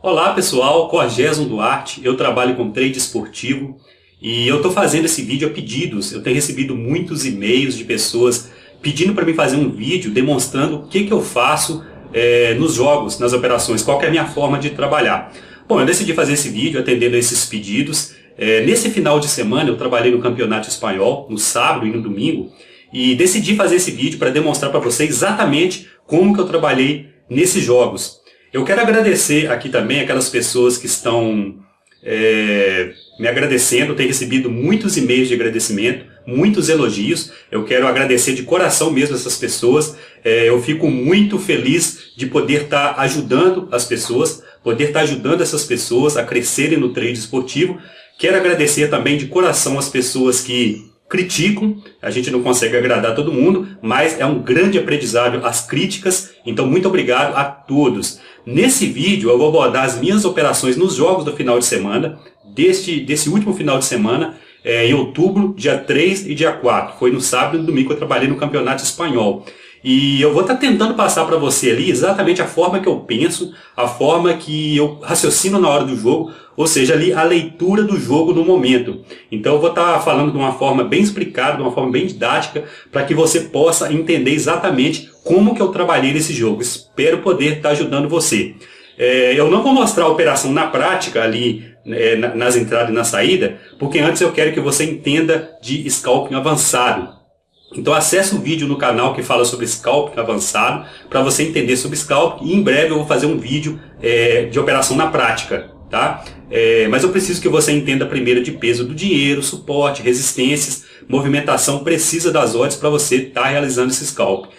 Olá pessoal, Corgeson Duarte, eu trabalho com trade esportivo e eu estou fazendo esse vídeo a pedidos. Eu tenho recebido muitos e-mails de pessoas pedindo para mim fazer um vídeo demonstrando o que eu faço nos jogos, nas operações, qual que é a minha forma de trabalhar. Bom, eu decidi fazer esse vídeo atendendo a esses pedidos. Nesse final de semana eu trabalhei no Campeonato Espanhol, no sábado e no domingo, e decidi fazer esse vídeo para demonstrar para vocês exatamente como que eu trabalhei nesses jogos. Eu quero agradecer aqui também aquelas pessoas que estão me agradecendo. Eu tenho recebido muitos e-mails de agradecimento, muitos elogios. Eu quero agradecer de coração mesmo essas pessoas. Eu fico muito feliz de poder estar ajudando as pessoas, poder estar ajudando essas pessoas a crescerem no trade esportivo. Quero agradecer também de coração as pessoas que criticam. A gente não consegue agradar todo mundo, mas é um grande aprendizado as críticas. Então, muito obrigado a todos. Nesse vídeo eu vou abordar as minhas operações nos jogos do final de semana, desse último final de semana, em outubro, dia 3 e dia 4. Foi no sábado e no domingo que eu trabalhei no Campeonato Espanhol. E eu vou estar tentando passar para você ali exatamente a forma que eu penso, a forma que eu raciocino na hora do jogo, ou seja, ali a leitura do jogo no momento. Então eu vou estar falando de uma forma bem explicada, de uma forma bem didática, para que você possa entender exatamente como que eu trabalhei nesse jogo. Espero poder estar ajudando você. Eu não vou mostrar a operação na prática ali, nas entradas e na saída, porque antes eu quero que você entenda de scalping avançado. Então acesse o vídeo no canal que fala sobre scalping avançado, para você entender sobre scalping, e em breve eu vou fazer um vídeo de operação na prática, tá? Mas eu preciso que você entenda primeiro de peso do dinheiro, suporte, resistências, movimentação precisa das odds para você estar realizando esse scalping.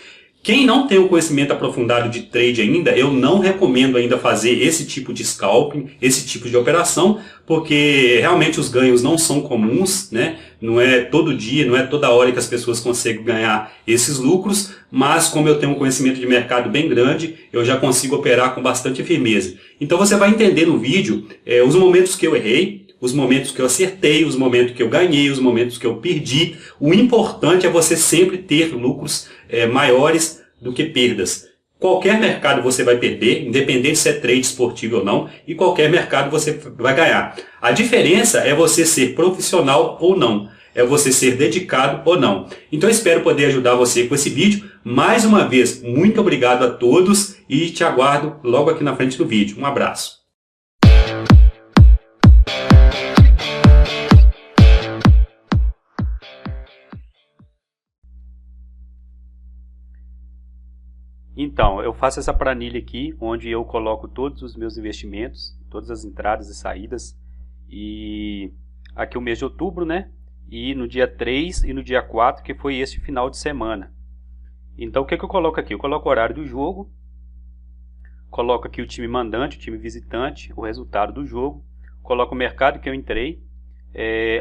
Quem não tem o conhecimento aprofundado de trade ainda, eu não recomendo ainda fazer esse tipo de scalping, esse tipo de operação, porque realmente os ganhos não são comuns, né? Não é todo dia, não é toda hora que as pessoas conseguem ganhar esses lucros, mas como eu tenho um conhecimento de mercado bem grande, eu já consigo operar com bastante firmeza. Então você vai entender no vídeo os momentos que eu errei, os momentos que eu acertei, os momentos que eu ganhei, os momentos que eu perdi. O importante é você sempre ter lucros maiores do que perdas. Qualquer mercado você vai perder, independente se é trade esportivo ou não, e qualquer mercado você vai ganhar. A diferença é você ser profissional ou não, é você ser dedicado ou não. Então eu espero poder ajudar você com esse vídeo. Mais uma vez, muito obrigado a todos e te aguardo logo aqui na frente do vídeo. Um abraço. Então, eu faço essa planilha aqui, onde eu coloco todos os meus investimentos, todas as entradas e saídas. E aqui o mês de outubro, né? E no dia 3 e no dia 4, que foi este final de semana. Então, o que eu coloco aqui? Eu coloco o horário do jogo, coloco aqui o time mandante, o time visitante, o resultado do jogo, coloco o mercado que eu entrei.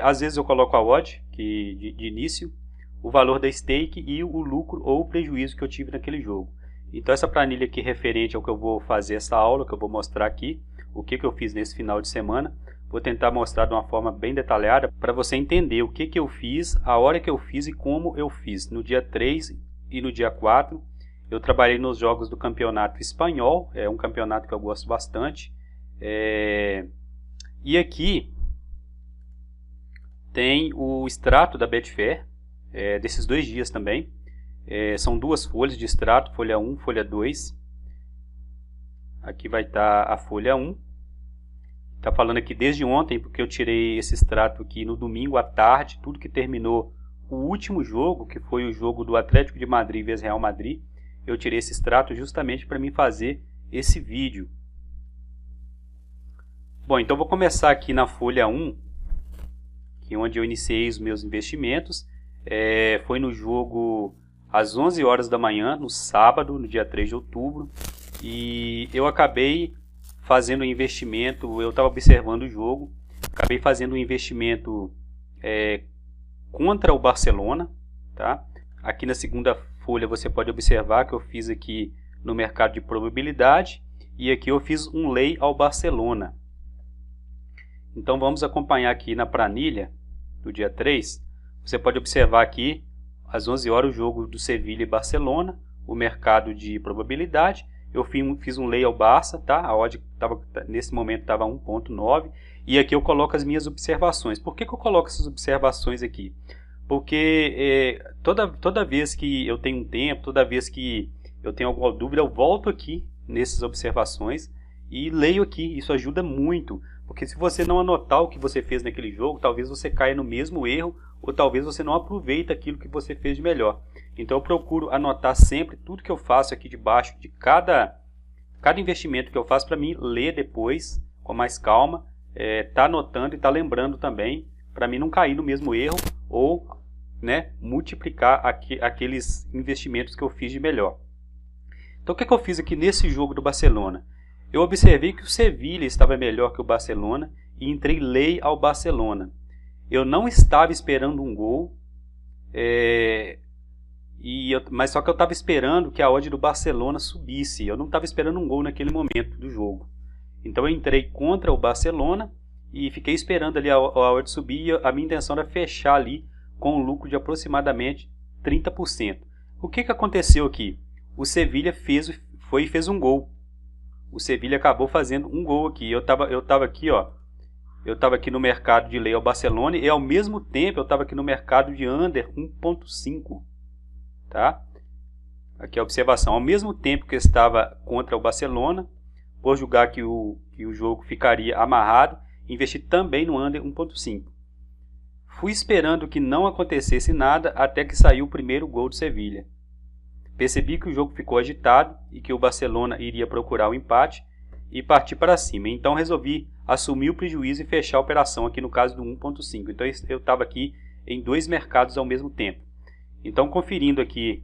Às vezes eu coloco a odd de início, o valor da stake e o lucro ou o prejuízo que eu tive naquele jogo. Então essa planilha aqui referente ao que eu vou fazer essa aula, que eu vou mostrar aqui, o que eu fiz nesse final de semana, vou tentar mostrar de uma forma bem detalhada para você entender o que eu fiz, a hora que eu fiz e como eu fiz. No dia 3 e no dia 4, eu trabalhei nos jogos do Campeonato Espanhol, é um campeonato que eu gosto bastante. E aqui tem o extrato da Betfair, desses 2 dias também. São 2 folhas de extrato, folha 1, folha 2. Aqui vai estar a folha 1. Está falando aqui desde ontem, porque eu tirei esse extrato aqui no domingo à tarde, tudo que terminou o último jogo, que foi o jogo do Atlético de Madrid vs Real Madrid. Eu tirei esse extrato justamente para mim fazer esse vídeo. Bom, então vou começar aqui na folha 1, que é onde eu iniciei os meus investimentos. Foi no jogo às 11 horas da manhã, no sábado, no dia 3 de outubro, e eu acabei fazendo um investimento, eu estava observando o jogo, acabei fazendo um investimento contra o Barcelona, tá? Aqui na segunda folha você pode observar que eu fiz aqui no mercado de probabilidade, e aqui eu fiz um lay ao Barcelona. Então vamos acompanhar aqui na planilha do dia 3, você pode observar aqui às 11 horas o jogo do Sevilha e Barcelona, o mercado de probabilidade, eu fiz um lay ao Barça, tá? A odd nesse momento estava 1.9, e aqui eu coloco as minhas observações. Por que eu coloco essas observações aqui? Porque toda vez que eu tenho um tempo, toda vez que eu tenho alguma dúvida, eu volto aqui nessas observações e leio aqui. Isso ajuda muito, porque se você não anotar o que você fez naquele jogo, talvez você caia no mesmo erro, ou talvez você não aproveite aquilo que você fez de melhor. Então eu procuro anotar sempre tudo que eu faço aqui debaixo de cada investimento que eu faço, para mim ler depois com mais calma, tá anotando e tá lembrando também, para mim não cair no mesmo erro, ou multiplicar aqueles investimentos que eu fiz de melhor. Então o que eu fiz aqui nesse jogo do Barcelona? Eu observei que o Sevilla estava melhor que o Barcelona e entrei lay ao Barcelona. Eu não estava esperando um gol, mas só que eu estava esperando que a odd do Barcelona subisse. Eu não estava esperando um gol naquele momento do jogo. Então eu entrei contra o Barcelona e fiquei esperando ali a odd subir, e a minha intenção era fechar ali com um lucro de aproximadamente 30%. O que aconteceu aqui? O Sevilla fez um gol. O Sevilla acabou fazendo um gol aqui. Eu estava aqui, eu estava aqui no mercado de lay ao Barcelona, e ao mesmo tempo eu estava aqui no mercado de under 1.5. Tá? Aqui a observação. Ao mesmo tempo que eu estava contra o Barcelona, por julgar que o jogo ficaria amarrado, investi também no under 1.5. Fui esperando que não acontecesse nada até que saiu o primeiro gol do Sevilla. Percebi que o jogo ficou agitado e que o Barcelona iria procurar o empate e partir para cima. Então resolvi assumir o prejuízo e fechar a operação aqui no caso do 1.5. Então eu estava aqui em dois mercados ao mesmo tempo. Então conferindo aqui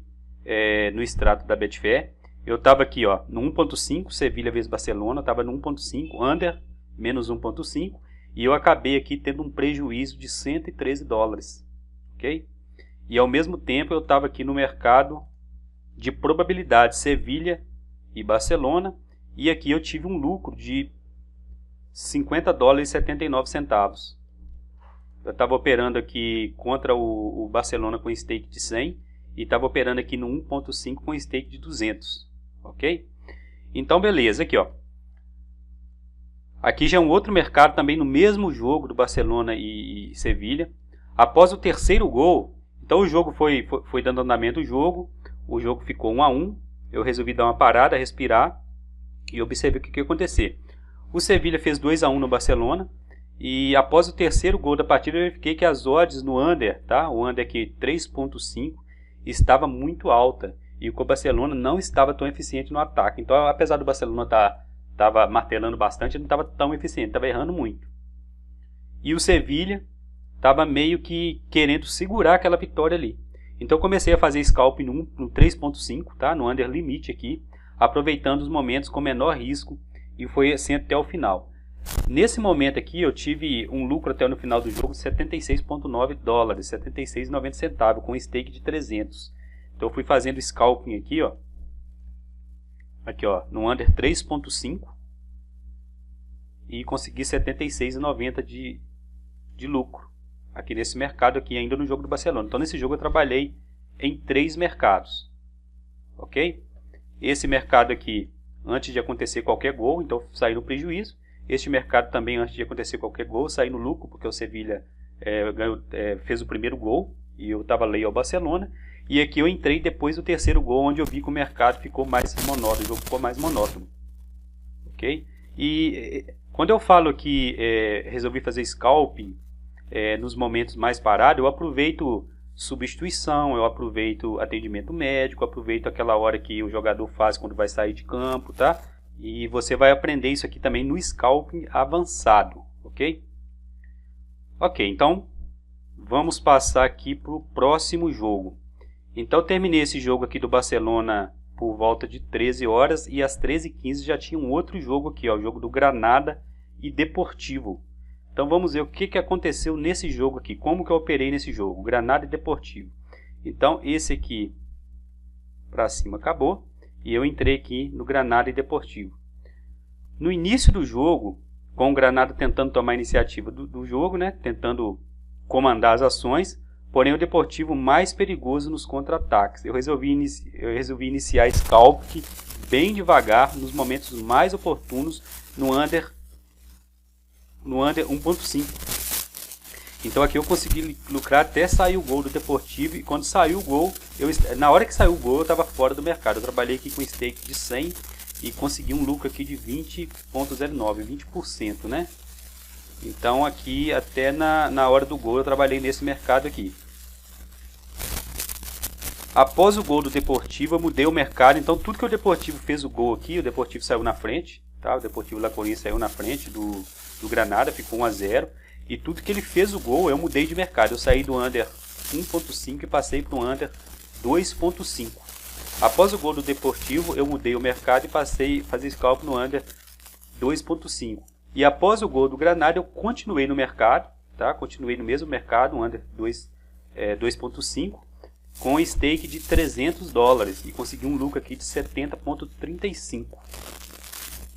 no extrato da Betfair, eu estava aqui no 1.5, Sevilla vezes Barcelona, estava no 1.5, under menos 1.5, e eu acabei aqui tendo um prejuízo de 113 dólares. Ok? E ao mesmo tempo eu estava aqui no mercado de probabilidade Sevilla e Barcelona, e aqui eu tive um lucro de 50 dólares e 79 centavos. Eu estava operando aqui contra o Barcelona com stake de 100 e estava operando aqui no 1.5 com stake de 200, ok? Então beleza, aqui aqui já é um outro mercado também no mesmo jogo do Barcelona e Sevilla. Após o terceiro gol, então o jogo foi dando andamento, o jogo ficou 1-1, eu resolvi dar uma parada, respirar e observei o que ia acontecer. O Sevilla fez 2-1 no Barcelona, e após o terceiro gol da partida eu verifiquei que as odds no under, tá? O under aqui 3.5, estava muito alta, e o Barcelona não estava tão eficiente no ataque. Então apesar do Barcelona estava martelando bastante, ele não estava tão eficiente, estava errando muito. E o Sevilla estava meio que querendo segurar aquela vitória ali. Então eu comecei a fazer scalp no 3.5, tá? No under limite aqui, aproveitando os momentos com menor risco, e foi assim até o final. Nesse momento aqui eu tive um lucro até no final do jogo de 76,9 dólares, 76,90 centavos, com stake de 300. Então eu fui fazendo scalping aqui, no under 3.5, e consegui 76,90 de lucro aqui nesse mercado aqui, ainda no jogo do Barcelona. Então nesse jogo eu trabalhei em 3 mercados, ok? Esse mercado aqui antes de acontecer qualquer gol, então saí no prejuízo. Este mercado também antes de acontecer qualquer gol, saí no lucro, porque o Sevilla fez o primeiro gol e eu estava lay ao Barcelona. E aqui eu entrei depois do terceiro gol, onde eu vi que o mercado ficou mais monótono, o jogo ficou mais monótono, ok? E quando eu falo que resolvi fazer scalping nos momentos mais parados, eu aproveito substituição, eu aproveito atendimento médico, aproveito aquela hora que o jogador faz quando vai sair de campo, tá? E você vai aprender isso aqui também no scalping avançado, ok? Ok, então vamos passar aqui para o próximo jogo. Então eu terminei esse jogo aqui do Barcelona por volta de 13 horas, e às 13h15 já tinha um outro jogo aqui, o jogo do Granada e Deportivo. Então vamos ver o que aconteceu nesse jogo aqui, como que eu operei nesse jogo, Granada e Deportivo. Então esse aqui para cima acabou, e eu entrei aqui no Granada e Deportivo. No início do jogo, com o Granada tentando tomar a iniciativa do jogo, tentando comandar as ações, porém o Deportivo mais perigoso nos contra-ataques. Eu resolvi iniciar scalp bem devagar, nos momentos mais oportunos, no under 1.5. Então aqui eu consegui lucrar até sair o gol do Deportivo, e quando saiu o gol, na hora que saiu o gol eu estava fora do mercado. Eu trabalhei aqui com stake de 100 e consegui um lucro aqui de 20,09, 20%, né? Então aqui até na hora do gol eu trabalhei nesse mercado aqui. Após o gol do Deportivo eu mudei o mercado, então tudo que o Deportivo fez o gol aqui, o Deportivo saiu na frente, tá? O Deportivo La Coruña saiu na frente do Granada, ficou 1-0. E tudo que ele fez o gol, eu mudei de mercado. Eu saí do under 1.5 e passei para o under 2.5. Após o gol do Deportivo, eu mudei o mercado e passei a fazer scalp no under 2.5. E após o gol do Granada, eu continuei no mercado, tá? Continuei no mesmo mercado, under 2.5, com stake de $300 e consegui um lucro aqui de 70,35.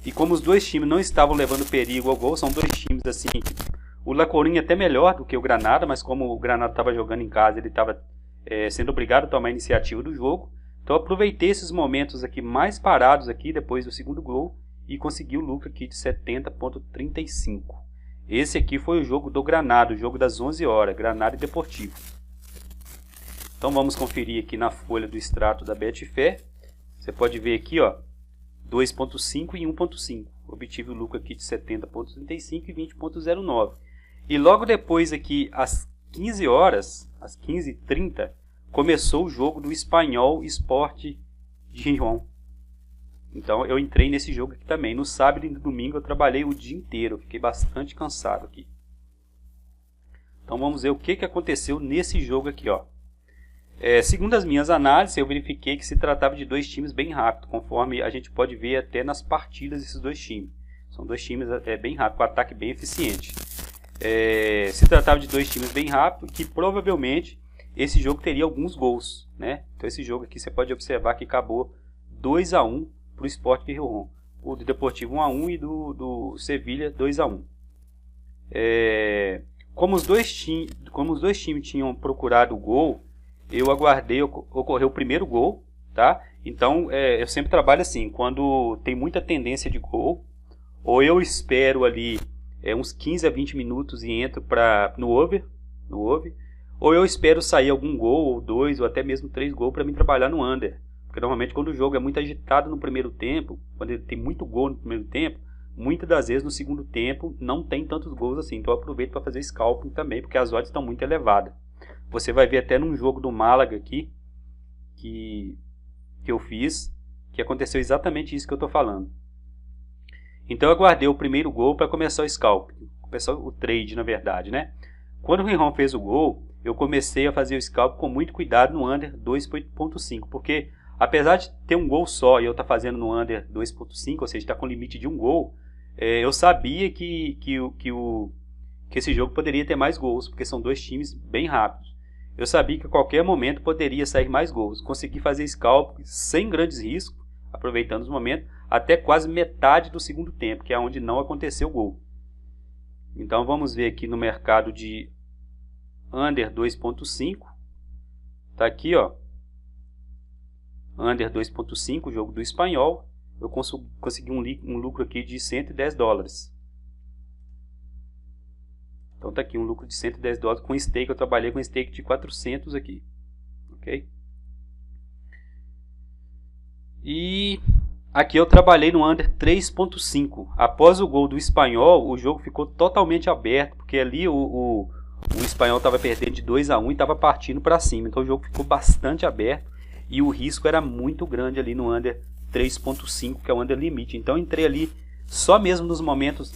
E como os dois times não estavam levando perigo ao gol, são dois times assim, o La Coruña até melhor do que o Granada, mas como o Granada estava jogando em casa, ele estava sendo obrigado a tomar a iniciativa do jogo. Então eu aproveitei esses momentos aqui mais parados aqui depois do segundo gol e consegui o lucro aqui de 70,35. Esse aqui foi o jogo do Granada, o jogo das 11 horas, Granada e Deportivo. Então vamos conferir aqui na folha do extrato da Betfair. Você pode ver aqui, ó, 2.5 e 1.5. Obtive o lucro aqui de 70,35 e 20,09. E logo depois aqui, às 15 horas, às 15h30, começou o jogo do Espanhol Sport Gijón. Então eu entrei nesse jogo aqui também. No sábado e no domingo eu trabalhei o dia inteiro. Fiquei bastante cansado aqui. Então vamos ver o que aconteceu nesse jogo aqui, ó. Segundo as minhas análises, eu verifiquei que se tratava de dois times bem rápidos, conforme a gente pode ver até nas partidas desses dois times. São dois times bem rápidos, com ataque bem eficiente. Se tratava de dois times bem rápidos, que provavelmente esse jogo teria alguns gols, né? Então esse jogo aqui você pode observar que acabou 2-1 para o Sport Gijón. O do Deportivo 1-1 e do Sevilha 2-1. Como os dois times tinham procurado o gol, eu aguardei ocorrer o primeiro gol, tá? Então, eu sempre trabalho assim, quando tem muita tendência de gol, ou eu espero ali uns 15 a 20 minutos e entro no over, ou eu espero sair algum gol, ou 2, ou até mesmo 3 gols para mim trabalhar no under. Porque normalmente quando o jogo é muito agitado no primeiro tempo, quando ele tem muito gol no primeiro tempo, muitas das vezes no segundo tempo não tem tantos gols assim. Então eu aproveito para fazer scalping também, porque as odds estão muito elevadas. Você vai ver até num jogo do Málaga aqui, que eu fiz, que aconteceu exatamente isso que eu estou falando. Então eu aguardei o primeiro gol para começar o scalp, começar o trade na verdade, né? Quando o Gijón fez o gol, eu comecei a fazer o scalp com muito cuidado no under 2.5, porque apesar de ter um gol só e eu estar fazendo no under 2.5, ou seja, está com limite de um gol, eu sabia que esse jogo poderia ter mais gols, porque são dois times bem rápidos. Eu sabia que a qualquer momento poderia sair mais gols. Consegui fazer scalp sem grandes riscos, aproveitando os momentos, até quase metade do segundo tempo, que é onde não aconteceu o gol. Então vamos ver aqui no mercado de under 2.5. Está aqui, ó. Under 2.5, o jogo do Espanhol. Eu consegui um lucro aqui de $110. Então está aqui um lucro de $110 com stake. Eu trabalhei com stake de 400 aqui. Ok? E aqui eu trabalhei no under 3.5. Após o gol do Espanhol, o jogo ficou totalmente aberto, porque ali o Espanhol estava perdendo de 2-1 e estava partindo para cima. Então o jogo ficou bastante aberto e o risco era muito grande ali no under 3.5, que é o under limite. Então eu entrei ali só mesmo nos momentos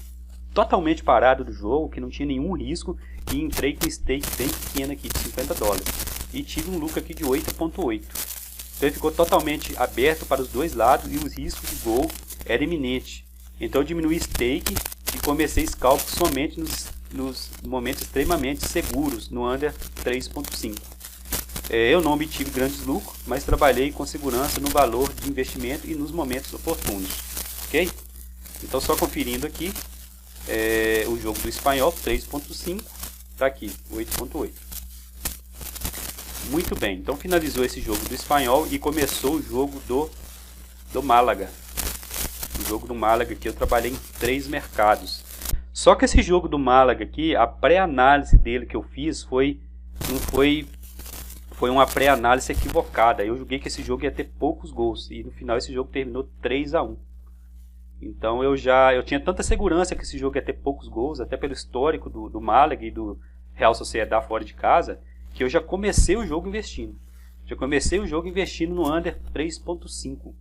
totalmente parado do jogo, que não tinha nenhum risco, e entrei com stake bem pequeno aqui de $50 e tive um lucro aqui de 8.8. Então ele ficou totalmente aberto para os dois lados e os riscos de gol era iminente. Então eu diminui stake e comecei scalp somente nos momentos extremamente seguros, no under 3.5. Eu não obtive grandes lucros, mas trabalhei com segurança no valor de investimento e nos momentos oportunos. Ok? Então só conferindo aqui, o jogo do Espanhol 3.5, está aqui 8.8. Muito bem, então finalizou esse jogo do Espanhol e começou o jogo do do Málaga. O jogo do Málaga aqui eu trabalhei em 3 mercados. Só que esse jogo do Málaga aqui, a pré-análise dele que eu fiz foi uma pré-análise equivocada. Eu julguei que esse jogo ia ter poucos gols e no final esse jogo terminou 3-1. Então eu tinha tanta segurança que esse jogo ia ter poucos gols, até pelo histórico do Málaga e do Real Sociedad fora de casa, que eu já comecei o jogo investindo. No under 3.5.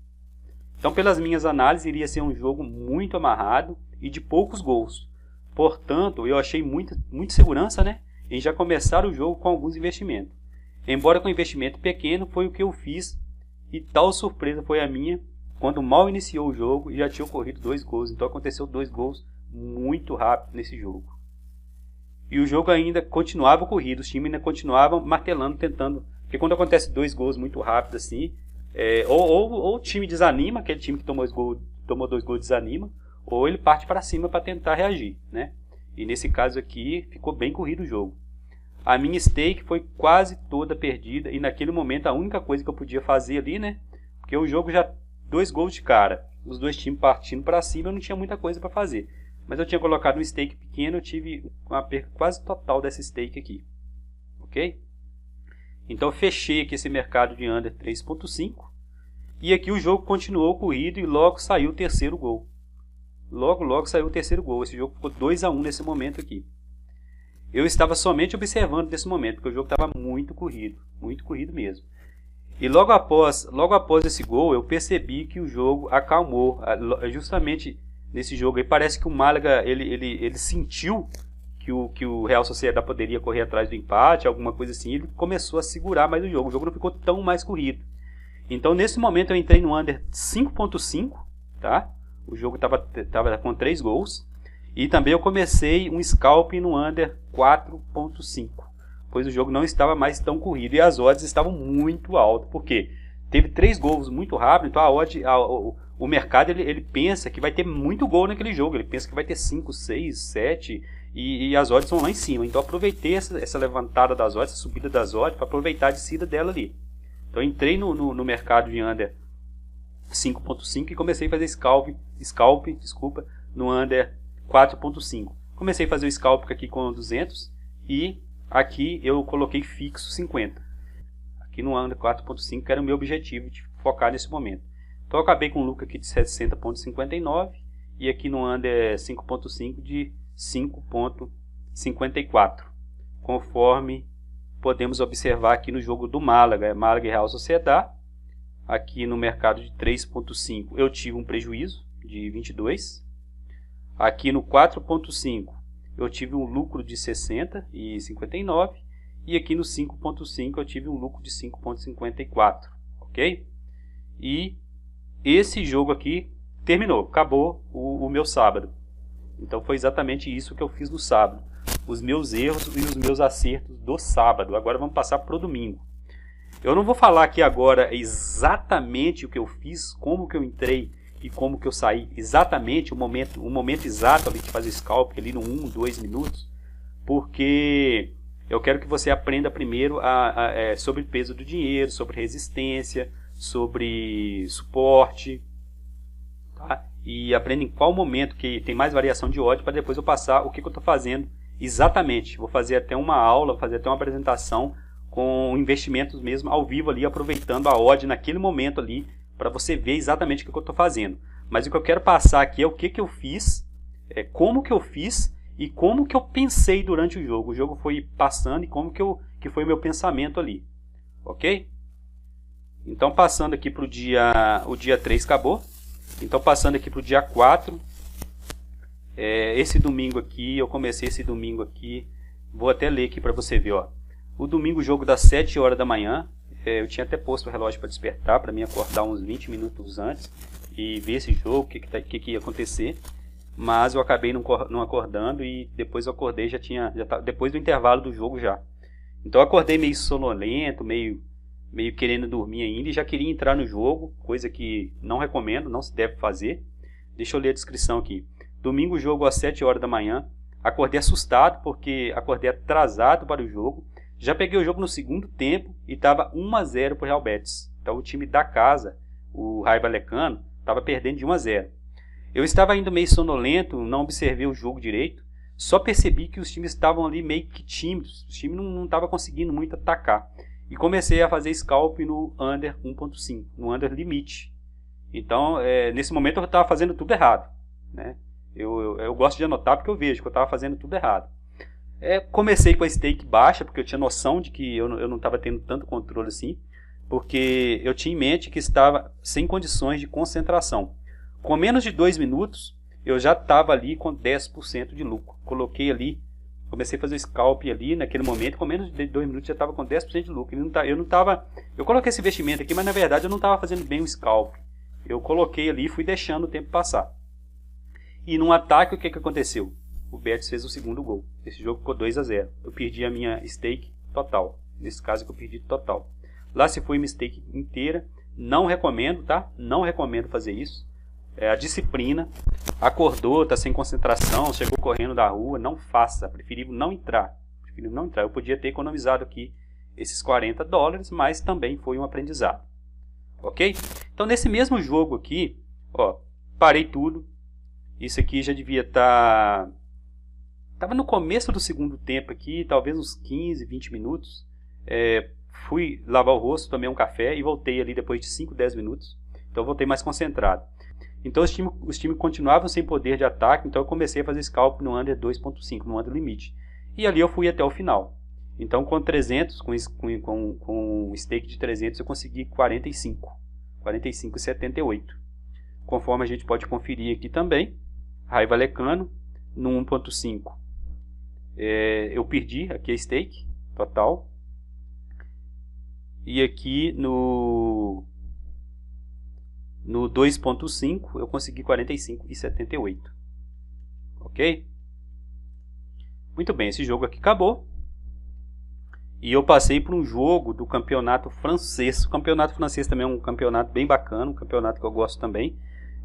Então, pelas minhas análises, iria ser um jogo muito amarrado e de poucos gols. Portanto, eu achei muita segurança, né, em já começar o jogo com alguns investimentos. Embora com investimento pequeno, foi o que eu fiz e tal surpresa foi a minha quando mal iniciou o jogo e já tinha ocorrido 2 gols. Então aconteceu 2 gols muito rápido nesse jogo. E o jogo ainda continuava corrido, os times ainda continuavam martelando, tentando. Porque quando acontece 2 gols muito rápido assim, ou o time desanima, aquele time que tomou 2 gols desanima, ou ele parte para cima para tentar reagir, né? E nesse caso aqui ficou bem corrido o jogo. A minha stake foi quase toda perdida e naquele momento a única coisa que eu podia fazer ali, né? Porque o jogo já 2 gols de cara, os 2 times partindo para cima, eu não tinha muita coisa para fazer. Mas eu tinha colocado um stake pequeno, eu tive uma perca quase total dessa stake aqui. Ok? Então eu fechei aqui esse mercado de under 3.5. E aqui o jogo continuou corrido e logo saiu o terceiro gol. Logo saiu o terceiro gol. Esse jogo ficou 2-1 nesse momento aqui. Eu estava somente observando nesse momento, porque o jogo estava muito corrido mesmo. E logo após esse gol, eu percebi que o jogo acalmou. Justamente nesse jogo aí, parece que o Málaga ele sentiu que o Real Sociedad poderia correr atrás do empate, alguma coisa assim. Ele começou a segurar mais o jogo não ficou tão mais corrido. Então nesse momento eu entrei no under 5.5, tá? O jogo estava com 3 gols. E também eu comecei um scalp no under 4.5, pois o jogo não estava mais tão corrido e as odds estavam muito altas, porque teve 3 gols muito rápido, então o mercado ele pensa que vai ter muito gol naquele jogo, ele pensa que vai ter 5, 6, 7 e as odds vão lá em cima. Então eu aproveitei essa levantada das odds, essa subida das odds, para aproveitar a descida dela ali. Então eu entrei no mercado de under 5.5 e comecei a fazer scalp no under 4.5. Comecei a fazer o scalp aqui com 200 e aqui eu coloquei fixo 50. Aqui no under 4.5 que era o meu objetivo de focar nesse momento. Então eu acabei com um lucro aqui de 60.59 e aqui no under 5.5 de 5.54. Conforme podemos observar aqui no jogo do Málaga, Málaga e Real Sociedad. Aqui no mercado de 3.5 eu tive um prejuízo de 22. Aqui no 4.5 eu tive um lucro de 60 e 59 e aqui no 5.5 eu tive um lucro de 5.54, ok? E esse jogo aqui terminou, acabou o meu sábado. Então foi exatamente isso que eu fiz no sábado, os meus erros e os meus acertos do sábado. Agora vamos passar para o domingo. Eu não vou falar aqui agora exatamente o que eu fiz, como que eu entrei e como que eu saí, exatamente o momento exato ali de fazer scalp, ali no 1, 2 minutos, porque eu quero que você aprenda primeiro sobre peso do dinheiro, sobre resistência, sobre suporte, tá? E aprenda em qual momento que tem mais variação de odd, para depois eu passar o que eu estou fazendo exatamente. Vou fazer até uma aula, fazer até uma apresentação com investimentos mesmo ao vivo ali, aproveitando a odd naquele momento ali, para você ver exatamente o que eu estou fazendo. Mas o que eu quero passar aqui é o que eu fiz, como que eu fiz e como que eu pensei durante o jogo. O jogo foi passando e como que foi o meu pensamento ali. Ok? Então passando aqui para o dia 3 acabou. Então passando aqui para o dia 4. Esse domingo aqui, eu comecei esse domingo aqui. Vou até ler aqui para você ver. Ó. O domingo o jogo das 7 horas da manhã. Eu tinha até posto o relógio para despertar, para mim acordar uns 20 minutos antes e ver esse jogo, o que ia acontecer. Mas eu acabei não acordando e depois eu acordei, depois do intervalo do jogo já. Então eu acordei meio sonolento, meio querendo dormir ainda e já queria entrar no jogo, coisa que não recomendo, não se deve fazer. Deixa eu ler a descrição aqui. Domingo jogo às 7 horas da manhã. Acordei assustado porque acordei atrasado para o jogo. Já peguei o jogo no segundo tempo e estava 1-0 para o Real Betis. Então o time da casa, o Raio Vallecano, Estava perdendo de 1-0. Eu estava ainda meio sonolento, não observei o jogo direito. Só percebi que os times estavam ali meio que tímidos. O time não estava conseguindo muito atacar. E comecei a fazer scalp no under 1.5, no under limite. Então, nesse momento eu estava fazendo tudo errado, né? Eu gosto de anotar porque eu vejo que eu estava fazendo tudo errado. Comecei com a stake baixa, porque eu tinha noção de que eu não estava tendo tanto controle assim, porque eu tinha em mente que estava sem condições de concentração. Com menos de 2 minutos, eu já estava ali com 10% de lucro. Coloquei ali, comecei a fazer o scalp ali naquele momento, com menos de 2 minutos já estava com 10% de lucro. Eu coloquei esse investimento aqui, mas na verdade eu não estava fazendo bem o scalp. Eu coloquei ali e fui deixando o tempo passar. E num ataque, o que aconteceu? O Betis fez o segundo gol. Esse jogo ficou 2-0. Eu perdi a minha stake total. Nesse caso que eu perdi total. Lá se foi minha stake inteira. Não recomendo, tá? Não recomendo fazer isso. A disciplina. Acordou, tá sem concentração, chegou correndo da rua. Não faça. Preferível não entrar. Eu podia ter economizado aqui esses $40, mas também foi um aprendizado. Ok? Então nesse mesmo jogo aqui, ó, parei tudo. Isso aqui já devia estar... Estava no começo do segundo tempo aqui, talvez uns 15, 20 minutos. Fui lavar o rosto, tomei um café e voltei ali depois de 5, 10 minutos. Então eu voltei mais concentrado. Então os times continuavam sem poder de ataque, então eu comecei a fazer scalp no under 2.5, no under limite. E ali eu fui até o final. Então com 300, com um stake de 300 eu consegui 45,78. Conforme a gente pode conferir aqui também, Raiva Lecano no 1.5. Eu perdi aqui a stake total. E aqui no 2.5 eu consegui 45,78. Ok? Muito bem, esse jogo aqui acabou. E eu passei por um jogo do campeonato francês. O campeonato francês também é um campeonato bem bacana, um campeonato que eu gosto também.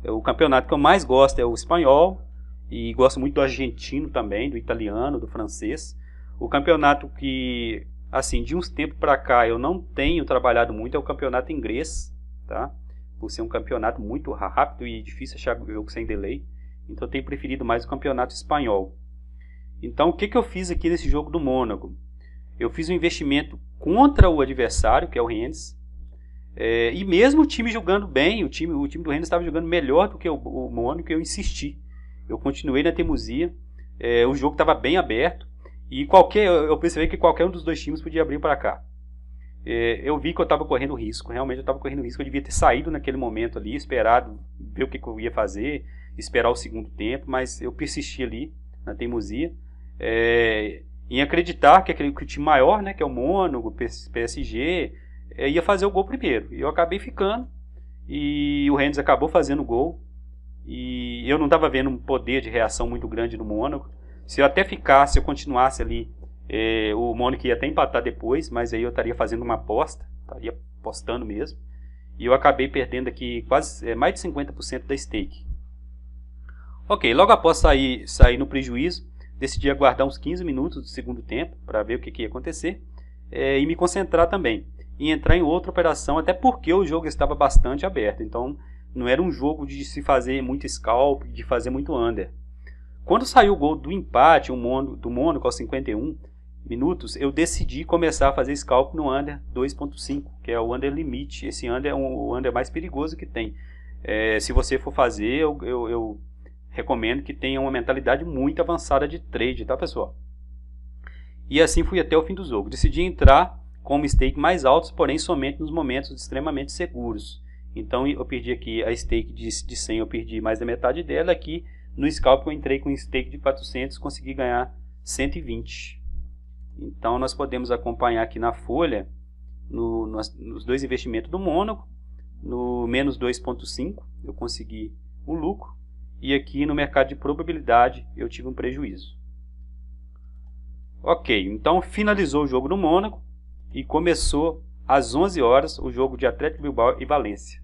O campeonato que eu mais gosto é o espanhol. E gosto muito do argentino também, do italiano, do francês. O campeonato que, assim, de uns tempos para cá eu não tenho trabalhado muito é o campeonato inglês, tá? Por ser um campeonato muito rápido e difícil achar jogo sem delay. Então eu tenho preferido mais o campeonato espanhol. Então o que eu fiz aqui nesse jogo do Mônaco? Eu fiz um investimento contra o adversário, que é o Rennes. E mesmo o time jogando bem, o time do Rennes estava jogando melhor do que o Mônaco, eu insisti. Eu continuei na teimosia. O jogo estava bem aberto. E eu percebi que qualquer um dos dois times podia abrir para cá. Eu vi que eu estava correndo risco. Realmente eu estava correndo risco. Eu devia ter saído naquele momento ali, esperado, ver o que eu ia fazer, esperar o segundo tempo. Mas eu persisti ali na teimosia. Em acreditar que o time maior, né, que é o Mônaco, o PSG, ia fazer o gol primeiro. E eu acabei ficando. E o Rennes acabou fazendo o gol. E eu não estava vendo um poder de reação muito grande no Mônaco. Se eu até ficasse, se eu continuasse ali, o Mônaco ia até empatar depois, mas aí eu estaria fazendo uma aposta, estaria apostando mesmo. E eu acabei perdendo aqui quase mais de 50% da stake. Ok, logo após sair no prejuízo, decidi aguardar uns 15 minutos do segundo tempo para ver o que ia acontecer e me concentrar também. E entrar em outra operação, até porque o jogo estava bastante aberto. Então não era um jogo de se fazer muito scalp, de fazer muito under. Quando saiu o gol do empate do Mônaco aos 51 minutos, eu decidi começar a fazer scalp no under 2.5, que é o under limite. Esse under é o under mais perigoso que tem. Se você for fazer, eu recomendo que tenha uma mentalidade muito avançada de trade, tá, pessoal? E assim fui até o fim do jogo. Decidi entrar com stake mais altos, porém somente nos momentos extremamente seguros. Então eu perdi aqui a stake de 100, eu perdi mais da metade dela. Aqui no scalp eu entrei com um stake de 400, consegui ganhar 120. Então nós podemos acompanhar aqui na folha, nos dois investimentos do Mônaco, no menos 2.5 eu consegui um lucro. E aqui no mercado de probabilidade eu tive um prejuízo. Ok, então finalizou o jogo do Mônaco e começou às 11 horas o jogo de Atlético Bilbao e Valência.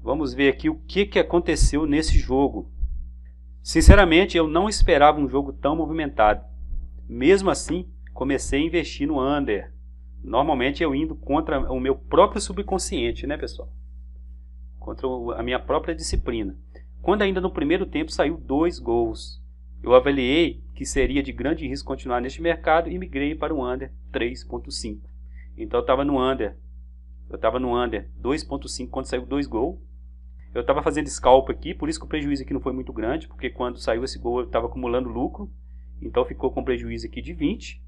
Vamos ver aqui o que aconteceu nesse jogo. Sinceramente, eu não esperava um jogo tão movimentado. Mesmo assim, comecei a investir no under. Normalmente eu indo contra o meu próprio subconsciente, né, pessoal? a minha própria disciplina. Quando ainda no primeiro tempo saiu 2 gols. Eu avaliei que seria de grande risco continuar neste mercado e migrei para o under 3.5. Então eu estava no under 2.5 quando saiu 2 gols. Eu estava fazendo scalp aqui, por isso que o prejuízo aqui não foi muito grande, porque quando saiu esse gol eu estava acumulando lucro, então ficou com prejuízo aqui de 20.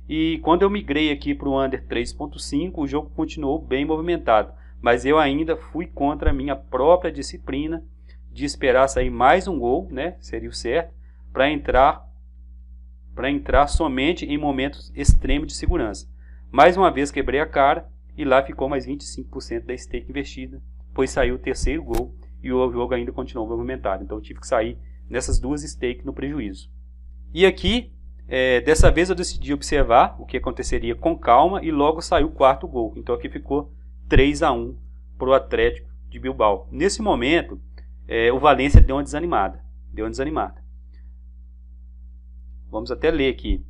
E quando eu migrei aqui para o under 3.5, o jogo continuou bem movimentado, mas eu ainda fui contra a minha própria disciplina de esperar sair mais um gol, né, seria o certo, para entrar somente em momentos extremos de segurança. Mais uma vez quebrei a cara e lá ficou mais 25% da stake investida, pois saiu o terceiro gol e o jogo ainda continuou movimentado. Então eu tive que sair nessas 2 stakes no prejuízo. E aqui, dessa vez eu decidi observar o que aconteceria com calma e logo saiu o 4º gol. Então aqui ficou 3-1 para o Atlético de Bilbao. Nesse momento, o Valência deu uma desanimada. Vamos até ler aqui.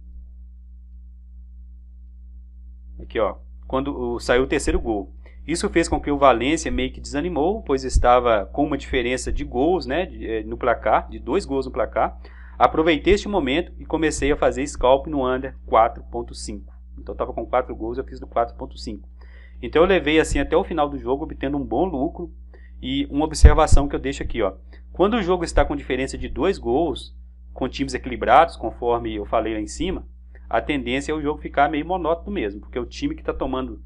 Aqui, ó, quando saiu o terceiro gol. Isso fez com que o Valência meio que desanimou, pois estava com uma diferença de gols, né, no placar, de 2 gols no placar. Aproveitei este momento e comecei a fazer scalp no under 4.5. Então estava com 4 gols, eu fiz do 4.5. Então eu levei assim até o final do jogo, obtendo um bom lucro. E uma observação que eu deixo aqui, ó. Quando o jogo está com diferença de 2 gols, com times equilibrados, conforme eu falei lá em cima, a tendência é o jogo ficar meio monótono mesmo, porque o time que está tomando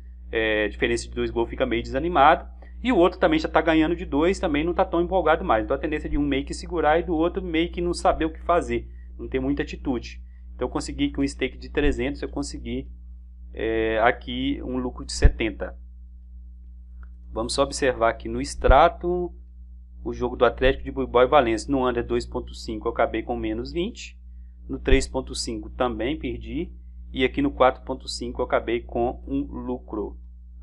diferença de 2 gols fica meio desanimado, e o outro também já está ganhando de 2, também não está tão empolgado mais. Então a tendência de um meio que segurar e do outro meio que não saber o que fazer, não ter muita atitude. Então eu consegui com um stake de 300, eu consegui aqui um lucro de 70. Vamos só observar aqui no extrato o jogo do Atlético de Bilbao e Valência. No under 2.5 eu acabei com menos 20, no 3.5 também perdi, e aqui no 4.5 eu acabei com um lucro.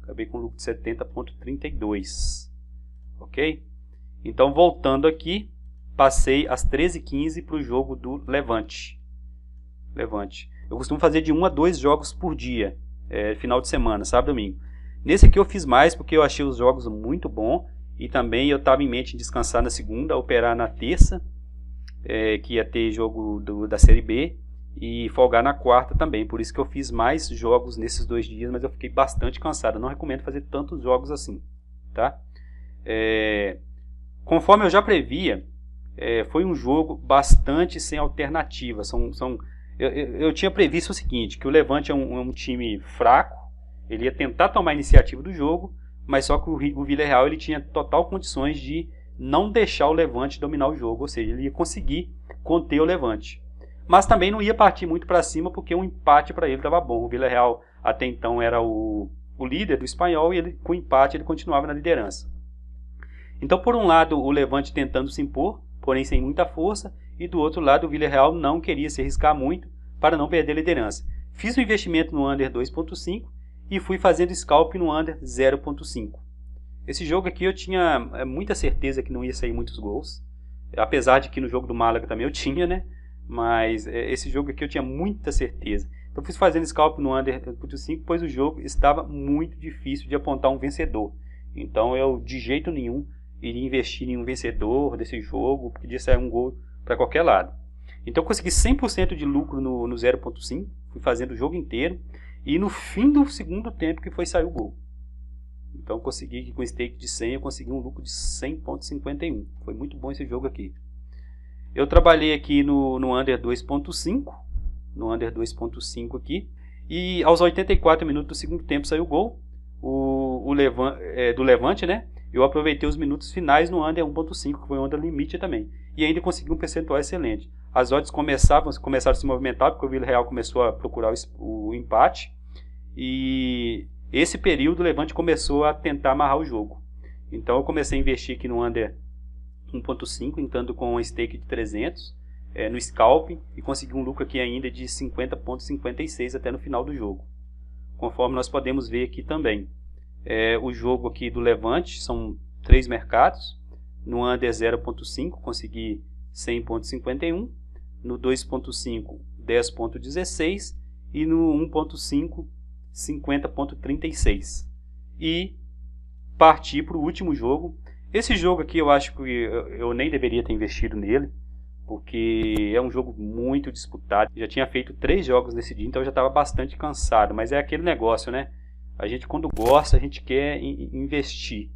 Acabei com um lucro de 70.32. Ok? Então voltando aqui, passei às 13h15 para o jogo do Levante. Eu costumo fazer de 1 a 2 jogos por dia, final de semana, sábado e domingo. Nesse aqui eu fiz mais porque eu achei os jogos muito bons e também eu estava em mente em descansar na segunda, operar na terça, que ia ter jogo da Série B, e folgar na quarta também. Por isso que eu fiz mais jogos nesses 2 dias, mas eu fiquei bastante cansado. Eu não recomendo fazer tantos jogos assim, tá? Conforme eu já previa, foi um jogo bastante sem alternativa. Eu tinha previsto o seguinte, que o Levante é um time fraco, ele ia tentar tomar a iniciativa do jogo, mas só que o Villarreal ele tinha total condições de não deixar o Levante dominar o jogo, ou seja, ele ia conseguir conter o Levante. Mas também não ia partir muito para cima, porque um empate para ele estava bom. O Villarreal até então era o líder do espanhol, e com o empate ele continuava na liderança. Então, por um lado, o Levante tentando se impor, porém sem muita força, e do outro lado, o Villarreal não queria se arriscar muito para não perder a liderança. Fiz um investimento no under 2.5 e fui fazendo scalp no under 0.5. Esse jogo aqui eu tinha muita certeza que não ia sair muitos gols, apesar de que no jogo do Málaga também eu tinha, né? Mas esse jogo aqui eu tinha muita certeza. Então fiz fazendo scalp no under 1.5, pois o jogo estava muito difícil de apontar um vencedor. Então eu de jeito nenhum iria investir em um vencedor desse jogo, porque podia sair um gol para qualquer lado. Então eu consegui 100% de lucro no 0.5, fui fazendo o jogo inteiro, e no fim do segundo tempo que foi sair o gol. Então eu consegui que com stake de 100 eu consegui um lucro de 100.51. Foi muito bom esse jogo aqui. Eu trabalhei aqui no under 2.5, no under 2.5 aqui, e aos 84 minutos do segundo tempo saiu o gol do Levante, né? Eu aproveitei os minutos finais no under 1.5, que foi o under limite também, e ainda consegui um percentual excelente. As odds começaram a se movimentar, porque o Villarreal começou a procurar o empate, e esse período o Levante começou a tentar amarrar o jogo. Então eu comecei a investir aqui no under 1.5, entrando com um stake de 300 no scalping, e consegui um lucro aqui ainda de 50.56 até no final do jogo, conforme nós podemos ver aqui também. O jogo aqui do Levante são 3 mercados. No under 0.5 consegui 100.51, no 2.5 10.16 e no 1.5 50.36. E parti para o último jogo. Esse jogo aqui eu acho que eu nem deveria ter investido nele, porque é um jogo muito disputado. Já tinha feito 3 jogos nesse dia, então eu já estava bastante cansado. Mas é aquele negócio, né? A gente, quando gosta, a gente quer investir.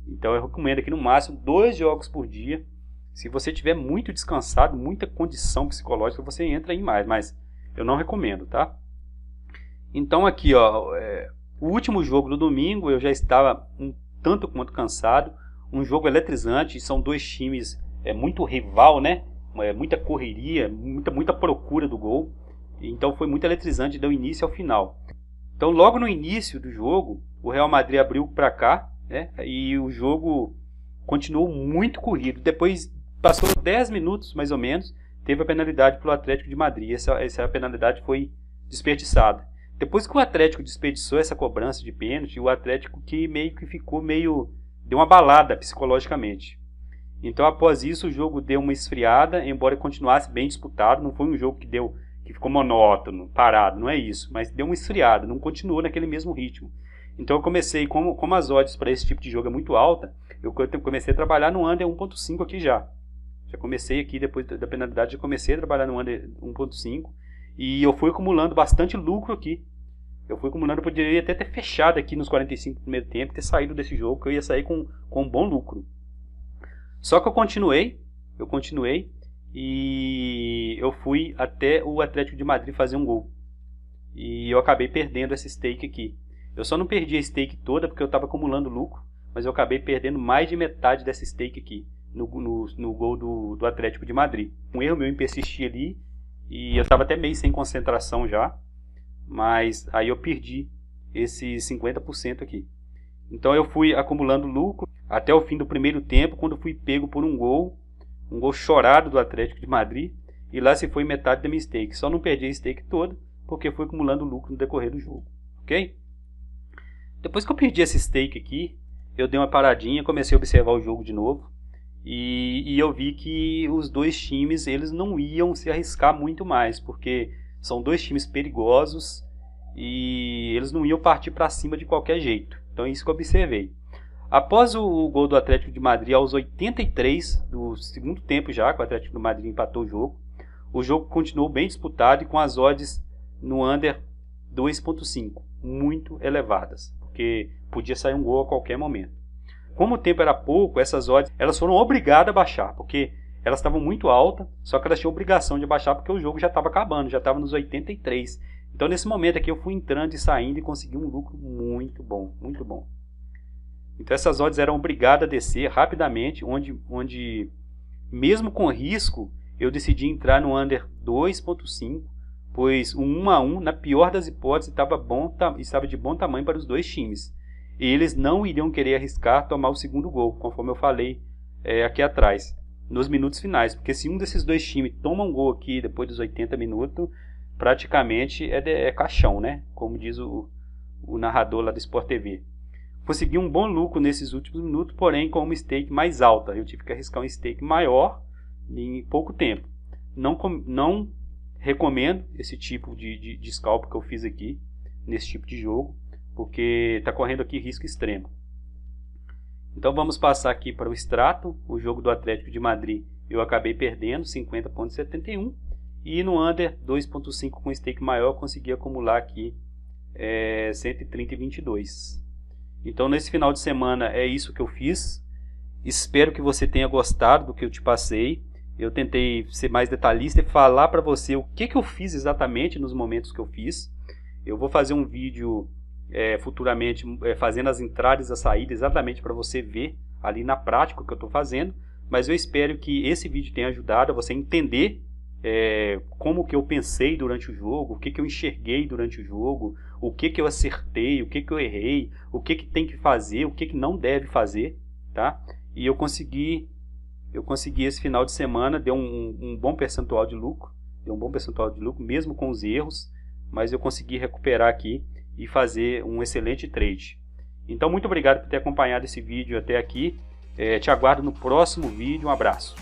Então eu recomendo aqui no máximo 2 jogos por dia. Se você tiver muito descansado, muita condição psicológica, você entra em mais. Mas eu não recomendo, tá? Então aqui, ó, o último jogo do domingo eu já estava um tanto quanto cansado. Um jogo eletrizante, são 2 times muito rival, né? Muita correria, muita procura do gol. Então foi muito eletrizante, deu início ao final. Então logo no início do jogo, o Real Madrid abriu para cá, né? E o jogo continuou muito corrido. Depois passou 10 minutos mais ou menos, teve a penalidade para o Atlético de Madrid. Essa penalidade foi desperdiçada. Depois que o Atlético desperdiçou essa cobrança de pênalti, o Atlético que ficou deu uma balada psicologicamente. Então após isso o jogo deu uma esfriada, embora continuasse bem disputado. Não foi um jogo que ficou monótono, parado, não é isso, mas deu uma esfriada, não continuou naquele mesmo ritmo. Então eu comecei, como as odds para esse tipo de jogo é muito alta, eu comecei a trabalhar no under 1.5 aqui já. Já comecei aqui, depois da penalidade, já comecei a trabalhar no under 1.5 e eu fui acumulando bastante lucro aqui. Eu poderia até ter fechado aqui nos 45 do primeiro tempo, ter saído desse jogo, que eu ia sair com um bom lucro. Só que eu continuei e eu fui até o Atlético de Madrid fazer um gol. E eu acabei perdendo essa stake aqui. Eu só não perdi a stake toda porque eu estava acumulando lucro, mas eu acabei perdendo mais de metade dessa stake aqui, no gol do Atlético de Madrid. Um erro meu em persistir ali, e eu estava até meio sem concentração já, mas aí eu perdi esse 50% aqui. Então eu fui acumulando lucro até o fim do primeiro tempo, quando fui pego por um gol chorado do Atlético de Madrid, e lá se foi metade da minha stake. Só não perdi a stake toda, porque fui acumulando lucro no decorrer do jogo, ok? Depois que eu perdi essa stake aqui, eu dei uma paradinha, comecei a observar o jogo de novo, e eu vi que os 2 times eles não iam se arriscar muito mais, porque são 2 times perigosos e eles não iam partir para cima de qualquer jeito. Então é isso que eu observei. Após o gol do Atlético de Madrid, aos 83 do segundo tempo já, que o Atlético de Madrid empatou o jogo continuou bem disputado e com as odds no under 2.5, muito elevadas, porque podia sair um gol a qualquer momento. Como o tempo era pouco, essas odds elas foram obrigadas a baixar, porque elas estavam muito altas, só que elas tinham obrigação de baixar porque o jogo já estava acabando, já estava nos 83. Então nesse momento aqui eu fui entrando e saindo e consegui um lucro muito bom, muito bom. Então essas odds eram obrigadas a descer rapidamente, onde mesmo com risco eu decidi entrar no under 2.5, pois o 1 a 1, na pior das hipóteses, estava de bom tamanho para os 2 times. E eles não iriam querer arriscar tomar o segundo gol, conforme eu falei aqui atrás, nos minutos finais. Porque se um desses 2 times toma um gol aqui depois dos 80 minutos, praticamente é caixão, né? Como diz o narrador lá do Sport TV. Consegui um bom lucro nesses últimos minutos, porém com uma stake mais alta. Eu tive que arriscar um stake maior em pouco tempo. Não recomendo esse tipo de scalp que eu fiz aqui, nesse tipo de jogo, porque está correndo aqui risco extremo. Então vamos passar aqui para o extrato. O jogo do Atlético de Madrid eu acabei perdendo 50,71 e no under 2.5 com stake maior consegui acumular aqui 130,22. Então nesse final de semana é isso que eu fiz. Espero que você tenha gostado do que eu te passei. Eu tentei ser mais detalhista e falar para você o que eu fiz exatamente nos momentos que eu fiz. Eu vou fazer um vídeo futuramente fazendo as entradas e a saída exatamente para você ver ali na prática o que eu estou fazendo. Mas eu espero que esse vídeo tenha ajudado a você entender como que eu pensei durante o jogo, o que eu enxerguei durante o jogo, o que eu acertei, o que eu errei, o que tem que fazer, o que não deve fazer, tá? E eu consegui esse final de semana, deu um bom percentual de lucro, mesmo com os erros, mas eu consegui recuperar aqui e fazer um excelente trade. Então muito obrigado por ter acompanhado esse vídeo até aqui, te aguardo no próximo vídeo, um abraço.